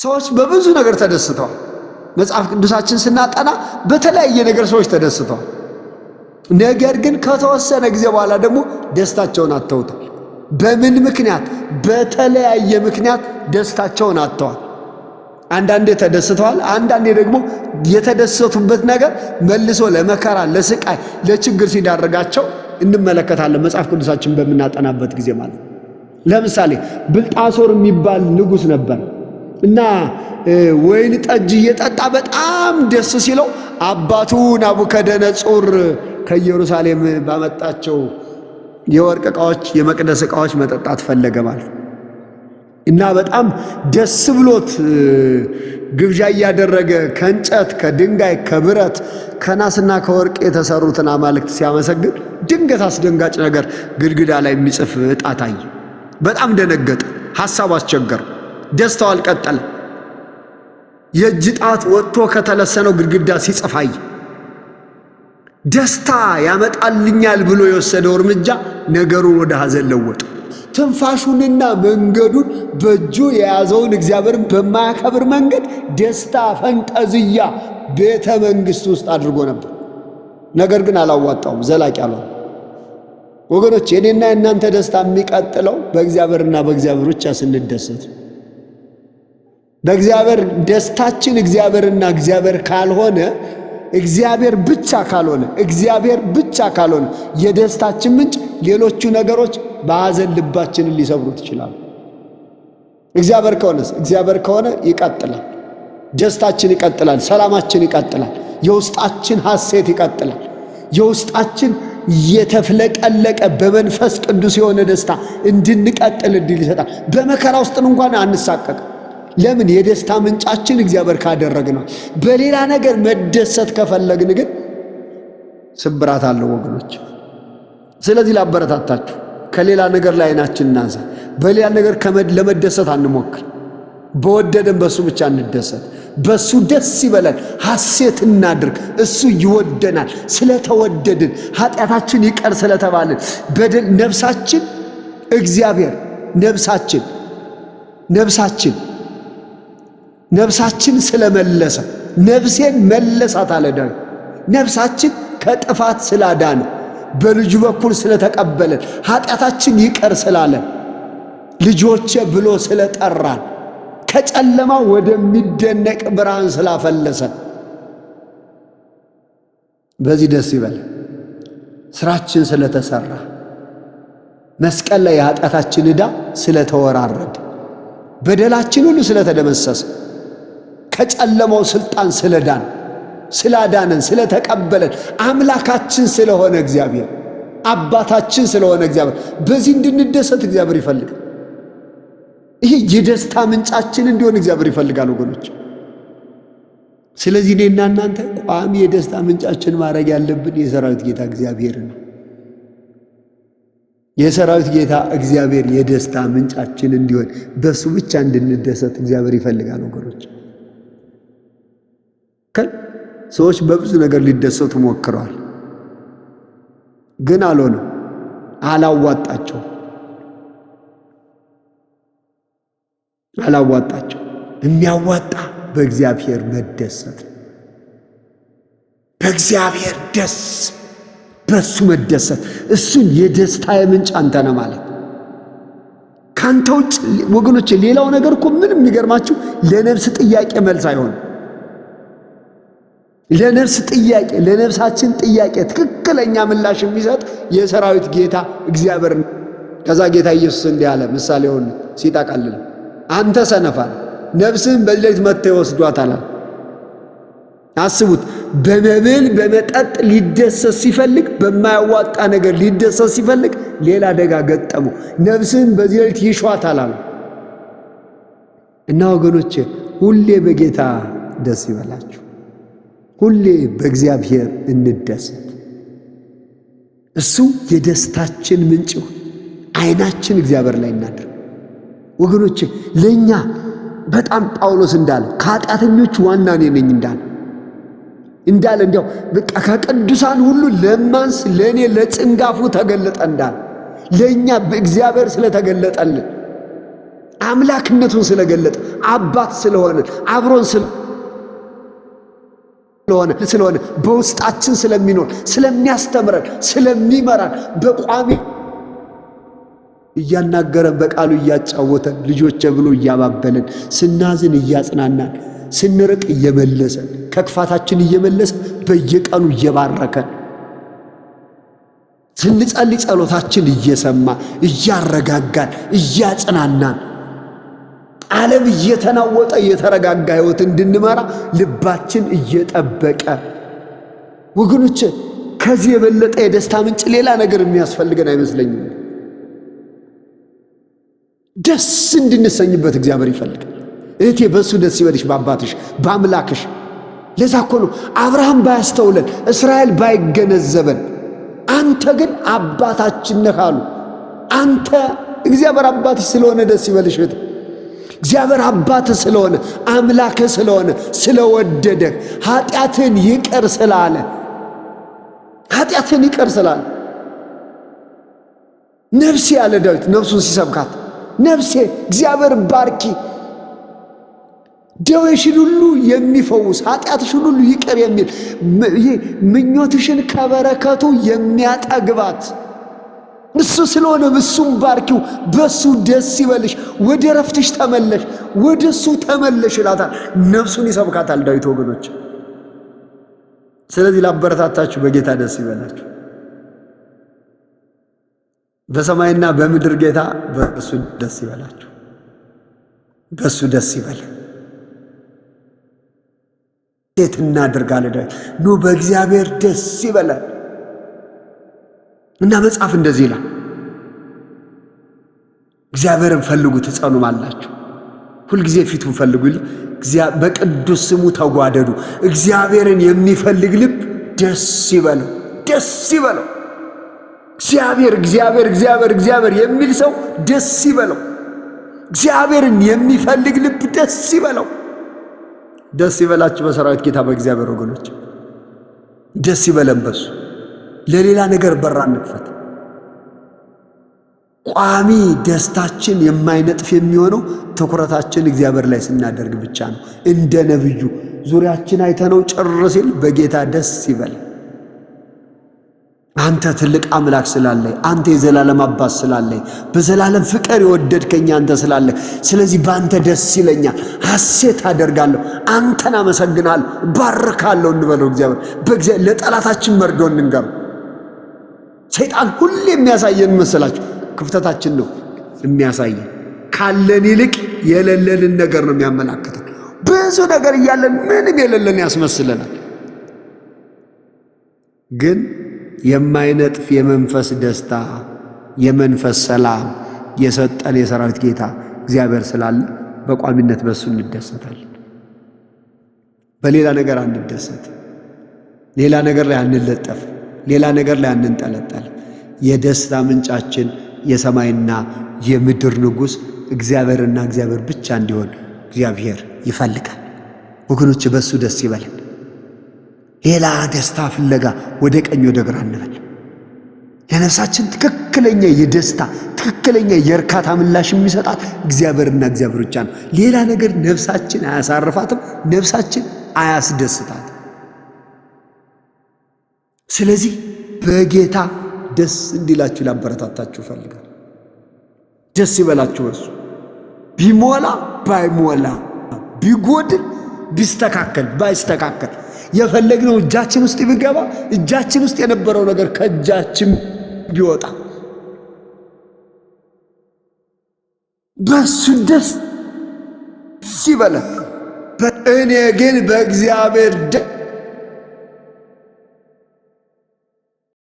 ሰዎች በብዙ ነገር ተደስተዋል። መጽሐፍ ቅዱሳችን ስናጠና በተለያየ ነገር ሰዎች ተደስተዋል። ነገር ግን ከተወሰነ ጊዜ በኋላ ደግሞ ደስታቸውን አጥተውታል። በምን ምክንያት? በተለያየ ምክንያት ደስታቸውን አጥተዋል። አንዳንዴ ተደስተዋል፣ አንዳንዴ ደግሞ የተደሰቱበት ነገር መልሶ ለመከራ፣ ለስቃይ፣ ለችግር ሲዳርጋቸው እንመለከታለን መጽሐፍ ቅዱሳችን በምናጠናበት ጊዜ ማለት ነው። ለምሳሌ ብልጣሶር የሚባል ንጉሥ ነበር እና ወይን ጠጅ እየጠጣ በጣም ደስ ሲለው አባቱ ናቡከደነጾር ከኢየሩሳሌም ባመጣቸው የወርቅ ዕቃዎች፣ የመቅደስ ዕቃዎች መጠጣት ፈለገ ማለት ነው። እና በጣም ደስ ብሎት ግብዣ እያደረገ ከእንጨት፣ ከድንጋይ፣ ከብረት፣ ከናስና ከወርቅ የተሰሩትን አማልክት ሲያመሰግን ድንገት አስደንጋጭ ነገር ግድግዳ ላይ የሚጽፍ ዕጣ ታየ። በጣም ደነገጠ፣ ሐሳቡ አስቸገረው፣ ደስታው አልቀጠለም። የእጅ ጣት ወጥቶ ከተለሰነው ግድግዳ ሲጽፍ አየ። ደስታ ያመጣልኛል ብሎ የወሰደው እርምጃ ነገሩን ወደ ሐዘን ለወጠ። ትንፋሹንና መንገዱን በእጁ የያዘውን እግዚአብሔርን በማያከብር መንገድ ደስታ ፈንጠዝያ ቤተ መንግሥት ውስጥ አድርጎ ነበር። ነገር ግን አላዋጣውም፣ ዘላቂ አልሆነም። ወገኖች የኔና የእናንተ ደስታ የሚቀጥለው በእግዚአብሔርና በእግዚአብሔር ብቻ ስንደሰት፣ በእግዚአብሔር ደስታችን እግዚአብሔርና እግዚአብሔር ካልሆነ፣ እግዚአብሔር ብቻ ካልሆነ፣ እግዚአብሔር ብቻ ካልሆነ የደስታችን ምንጭ ሌሎቹ ነገሮች በሐዘን ልባችንን ሊሰብሩት ይችላሉ። እግዚአብሔር ከሆነስ? እግዚአብሔር ከሆነ ይቀጥላል፣ ደስታችን ይቀጥላል፣ ሰላማችን ይቀጥላል፣ የውስጣችን ሐሴት ይቀጥላል። የውስጣችን የተፍለቀለቀ በመንፈስ ቅዱስ የሆነ ደስታ እንድንቀጥል እድል ይሰጣል። በመከራ ውስጥ እንኳን አንሳቀቅ። ለምን? የደስታ ምንጫችን እግዚአብሔር ካደረግነው። በሌላ ነገር መደሰት ከፈለግን ግን ስብራት አለው ወገኖች። ስለዚህ ላበረታታችሁ፣ ከሌላ ነገር ላይ አይናችን እናንሳ። በሌላ ነገር ለመደሰት አንሞክር። በወደደን በሱ ብቻ እንደሰት፣ በሱ ደስ ይበላል፣ ሐሴት እናድርግ። እሱ ይወደናል። ስለተወደድን፣ ኃጢአታችን ይቀር ስለተባልን፣ በደል ነፍሳችን እግዚአብሔር ነፍሳችን ስለመለሰ፣ ነፍሴን መለሳት አለ ዳዊት። ነፍሳችን ከጥፋት ስላዳነ፣ በልጁ በኩል ስለተቀበለን፣ ኃጢአታችን ይቀር ስላለን፣ ልጆቼ ብሎ ስለጠራን፣ ከጨለማ ወደሚደነቅ ብርሃን ስላፈለሰን በዚህ ደስ ይበል። ስራችን ስለተሰራ፣ መስቀል ላይ የኃጢአታችን ዕዳ ስለተወራረደ፣ በደላችን ሁሉ ስለተደመሰሰ፣ ከጨለማው ስልጣን ስላዳነን፣ ስለተቀበለን፣ አምላካችን ስለሆነ እግዚአብሔር፣ አባታችን ስለሆነ እግዚአብሔር በዚህ እንድንደሰት እግዚአብሔር ይፈልጋል። ይሄ የደስታ ምንጫችን እንዲሆን እግዚአብሔር ይፈልጋል ወገኖች። ስለዚህ እኔና እናንተ ቋሚ የደስታ ምንጫችን ማድረግ ያለብን የሰራዊት ጌታ እግዚአብሔር ነው። የሰራዊት ጌታ እግዚአብሔር የደስታ ምንጫችን እንዲሆን፣ በሱ ብቻ እንድንደሰት እግዚአብሔር ይፈልጋል ወገኖች። ሰዎች በብዙ ነገር ሊደሰቱ ሞክረዋል፣ ግን አልሆነም፣ አላዋጣቸው። የሚያዋጣ በእግዚአብሔር መደሰት፣ በእግዚአብሔር ደስ፣ በሱ መደሰት። እሱን የደስታ ምንጭ አንተ ነህ ማለት። ካንተ ውጭ ወገኖች ሌላው ነገር እኮ ምንም የሚገርማችሁ ለነፍስ ጥያቄ መልስ አይሆንም። ለነፍስ ጥያቄ፣ ለነፍሳችን ጥያቄ ትክክለኛ ምላሽ የሚሰጥ የሰራዊት ጌታ እግዚአብሔር። ከዛ ጌታ ኢየሱስ እንዲህ አለ ምሳሌውን ሲጠቃልል፣ አንተ ሰነፋል ነፍስህን በሌሊት መጥተው ይወስዷታል። አስቡት፣ በመብል በመጠጥ ሊደሰት ሲፈልግ፣ በማያዋጣ ነገር ሊደሰት ሲፈልግ ሌላ አደጋ ገጠመው። ነፍስህን በዚህ ሌሊት ይሿታል አለ። እና ወገኖቼ ሁሌ በጌታ ደስ ይበላችሁ፣ ሁሌ በእግዚአብሔር እንደሰት። እሱ የደስታችን ምንጭ ይሁን። አይናችን እግዚአብሔር ላይ እናድርግ ወገኖቼ። ለኛ በጣም ጳውሎስ እንዳለ ከኃጢአተኞች ዋና እኔ ነኝ እንዳለ እንዲያው በቃ ከቅዱሳን ሁሉ ለማንስ ለእኔ ለጭንጋፉ ተገለጠ እንዳለ፣ ለእኛ በእግዚአብሔር ስለተገለጠልን፣ አምላክነቱን ስለገለጠ፣ አባት ስለሆነ አብሮን ስለሆነ በውስጣችን ስለሚኖር ስለሚያስተምረን ስለሚመራን በቋሚ እያናገረን በቃሉ እያጫወተን ልጆቼ ብሎ እያባበለን ስናዝን እያጽናናን ስንርቅ እየመለሰን ከክፋታችን እየመለሰ በየቀኑ እየባረከን ስንጸልይ ጸሎታችን እየሰማ እያረጋጋን እያጽናናን ዓለም እየተናወጠ የተረጋጋ ሕይወት እንድንመራ ልባችን እየጠበቀ ወገኖቼ ከዚህ የበለጠ የደስታ ምንጭ ሌላ ነገር የሚያስፈልገን አይመስለኝም። ደስ እንድንሰኝበት እግዚአብሔር ይፈልጋል። እህቴ በእሱ ደስ ይበልሽ፣ በአባትሽ በአምላክሽ። ለዛ እኮ ነው አብርሃም ባያስተውለን እስራኤል ባይገነዘበን አንተ ግን አባታችን ነህ አሉ። አንተ እግዚአብሔር አባትሽ ስለሆነ ደስ ይበልሽ እህቴ። እግዚአብሔር አባትህ ስለሆነ አምላክህ ስለሆነ ስለወደደህ ኃጢአትን ይቅር ስላለ ነፍሴ ያለ ዳዊት ነፍሱን ሲሰብካት ነፍሴ እግዚአብሔር ባርኪ፣ ደዌሽን ሁሉ የሚፈውስ ኃጢአትሽን ሁሉ ይቅር የሚል ምኞትሽን ከበረከቱ የሚያጠግባት እሱ ስለሆነ እሱም ባርኪው፣ በሱ ደስ ይበልሽ፣ ወደ ረፍትሽ ተመለሽ፣ ወደ እሱ ተመለሽ ይላታል። ነፍሱን ይሰብካታል ዳዊት ወገኖች። ስለዚህ ላበረታታችሁ በጌታ ደስ ይበላችሁ። በሰማይና በምድር ጌታ በእሱ ደስ ይበላችሁ፣ በእሱ ደስ ይበል። እንዴት እናደርጋለን? ኑ በእግዚአብሔር ደስ ይበላል። እና መጽሐፍ እንደዚህ ይላል፣ እግዚአብሔርን ፈልጉ ትጸኑማላችሁ። ሁልጊዜ ፊቱን ፈልጉ፣ በቅዱስ ስሙ ተጓደዱ። እግዚአብሔርን የሚፈልግ ልብ ደስ ይበለው፣ ደስ ይበለው። እግዚአብሔር የሚል ሰው ደስ ይበለው። እግዚአብሔርን የሚፈልግ ልብ ደስ ይበለው። ደስ ይበላችሁ በሰራዊት ጌታ በእግዚአብሔር ወገኖች፣ ደስ ይበለን በሱ። ለሌላ ነገር በራ እንክፈት። ቋሚ ደስታችን የማይነጥፍ የሚሆነው ትኩረታችን እግዚአብሔር ላይ ስናደርግ ብቻ ነው። እንደ ነብዩ ዙሪያችን አይተነው ጭር ሲል በጌታ ደስ ይበለን። አንተ ትልቅ አምላክ ስላለህ፣ አንተ የዘላለም አባት ስላለህ፣ በዘላለም ፍቅር የወደድከኝ አንተ ስላለህ፣ ስለዚህ በአንተ ደስ ይለኛል፣ ሐሴት አደርጋለሁ፣ አንተን አመሰግናለሁ፣ ባርካለሁ እንበለው። እግዚአብሔር ለጠላታችን መርዶ እንንገረው። ሰይጣን ሁሌ የሚያሳየን መሰላችሁ ክፍተታችን ነው የሚያሳየን። ካለን ይልቅ የሌለንን ነገር ነው የሚያመላክተው። ብዙ ነገር እያለን ምንም የሌለን ያስመስለናል። ግን የማይነጥፍ የመንፈስ ደስታ የመንፈስ ሰላም የሰጠን የሰራዊት ጌታ እግዚአብሔር ስላለ በቋሚነት በሱ እንደሰታለን። በሌላ ነገር አንደሰት፣ ሌላ ነገር ላይ አንለጠፍ፣ ሌላ ነገር ላይ አንንጠለጠል። የደስታ ምንጫችን የሰማይና የምድር ንጉሥ እግዚአብሔርና እግዚአብሔር ብቻ እንዲሆን እግዚአብሔር ይፈልጋል። ወገኖች በሱ ደስ ይበለን። ሌላ ደስታ ፍለጋ ወደ ቀኝ ወደ ግራ እንበል። ለነፍሳችን ትክክለኛ የደስታ ትክክለኛ የእርካታ ምላሽ የሚሰጣት እግዚአብሔርና እግዚአብሔር ብቻ ነው። ሌላ ነገር ነፍሳችን አያሳርፋትም፣ ነፍሳችን አያስደስታትም። ስለዚህ በጌታ ደስ እንዲላችሁ ላበረታታችሁ ፈልጋለሁ። ደስ ይበላችሁ በሱ። ቢሞላ ባይሞላ፣ ቢጎድል ቢስተካከል ባይስተካከል፣ የፈለግነው እጃችን ውስጥ ቢገባ፣ እጃችን ውስጥ የነበረው ነገር ከእጃችን ቢወጣ በሱ ደስ ይበለን። እኔ ግን በእግዚአብሔር